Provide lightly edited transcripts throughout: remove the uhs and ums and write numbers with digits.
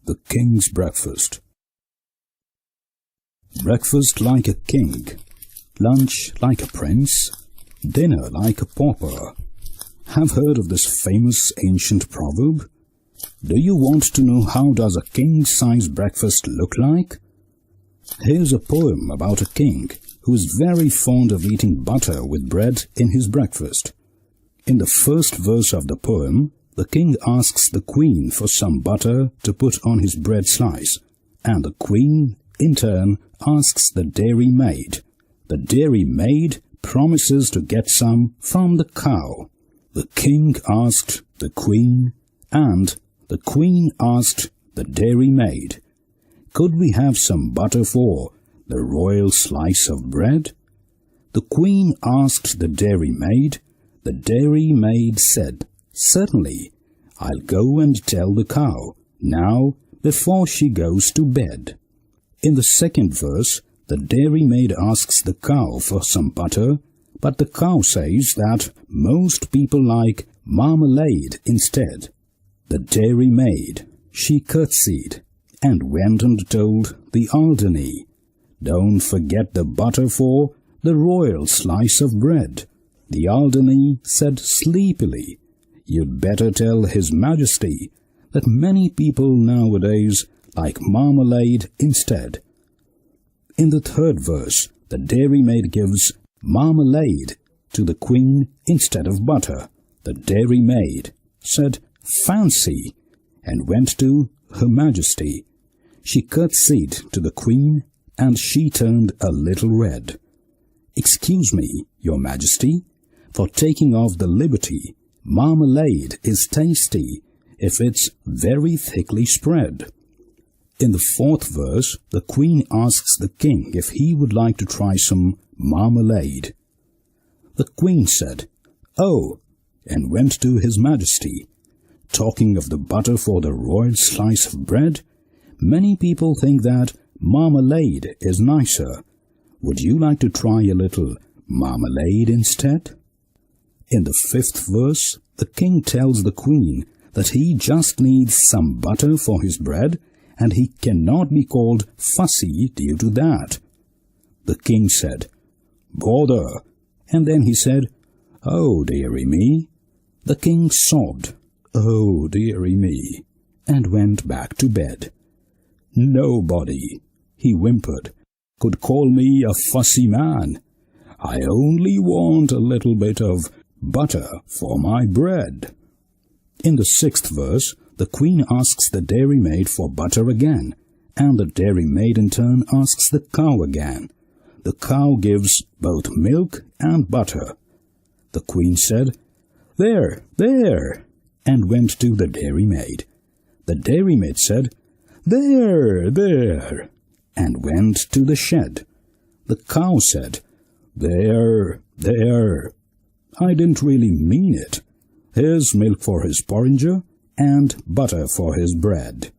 The King's Breakfast. Breakfast like a king, lunch like a prince, dinner like a pauper. Have heard of this famous ancient proverb? Do you want to know how does a king-size breakfast look like? Here's a poem about a king who is very fond of eating butter with bread in his breakfast. In the first verse of the poem, the king asks the queen for some butter to put on his bread slice, and the queen, in turn, asks the dairy maid. The dairy maid promises to get some from the cow. The king asked the queen, and the queen asked the dairy maid, "Could we have some butter for the royal slice of bread?" The queen asked the dairy maid. The dairy maid said, "Certainly, I'll go and tell the cow, now, before she goes to bed." In the second verse, the dairy maid asks the cow for some butter, but the cow says that most people like marmalade instead. The dairy maid, she curtsied and went and told the Alderney, "Don't forget the butter for the royal slice of bread." The Alderney said sleepily, "You'd better tell His Majesty that many people nowadays like marmalade instead." In the third verse, the dairy maid gives marmalade to the queen instead of butter. The dairy maid said, "Fancy," and went to Her Majesty. She curtsied to the queen, and she turned a little red. "Excuse me, Your Majesty, for taking off the liberty. Marmalade is tasty if it's very thickly spread." In the fourth verse, the queen asks the king if he would like to try some marmalade. The queen said, "Oh," and went to His Majesty. Talking of the butter for the royal slice of bread, many people think that marmalade is nicer. Would you like to try a little marmalade instead? In the fifth verse, the king tells the queen that he just needs some butter for his bread, and he cannot be called fussy due to that. The king said, "Bother," and then he said, "Oh, dearie me." The king sobbed, "Oh, dearie me," and went back to bed. "Nobody," he whimpered, "could call me a fussy man. I only want a little bit of butter for my bread." In the sixth verse, the queen asks the dairy maid for butter again, and the dairy maid in turn asks the cow again. The cow gives both milk and butter. The queen said, "There, there," and went to the dairy maid. The dairy maid said, "There, there," and went to the shed. The cow said, "There, there. I didn't really mean it. Here's milk for his porringer and butter for his bread."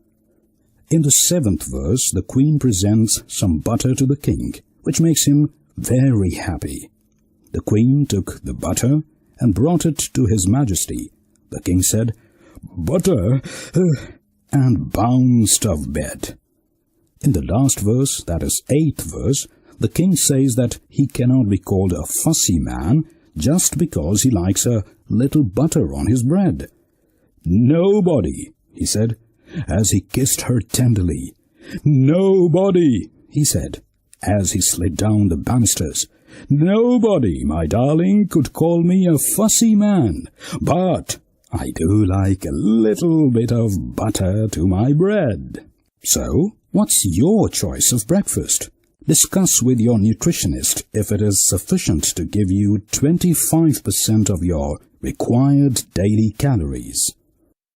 In the seventh verse, the queen presents some butter to the king, which makes him very happy. The queen took the butter and brought it to His Majesty. The king said, "Butter," and bounced off bed. In the last verse, that is eighth verse, the king says that he cannot be called a fussy man just because he likes a little butter on his bread. "Nobody," he said, as he kissed her tenderly. "Nobody," he said, as he slid down the banisters. "Nobody, my darling, could call me a fussy man, but I do like a little bit of butter to my bread." So, what's your choice of breakfast? Discuss with your nutritionist if it is sufficient to give you 25% of your required daily calories.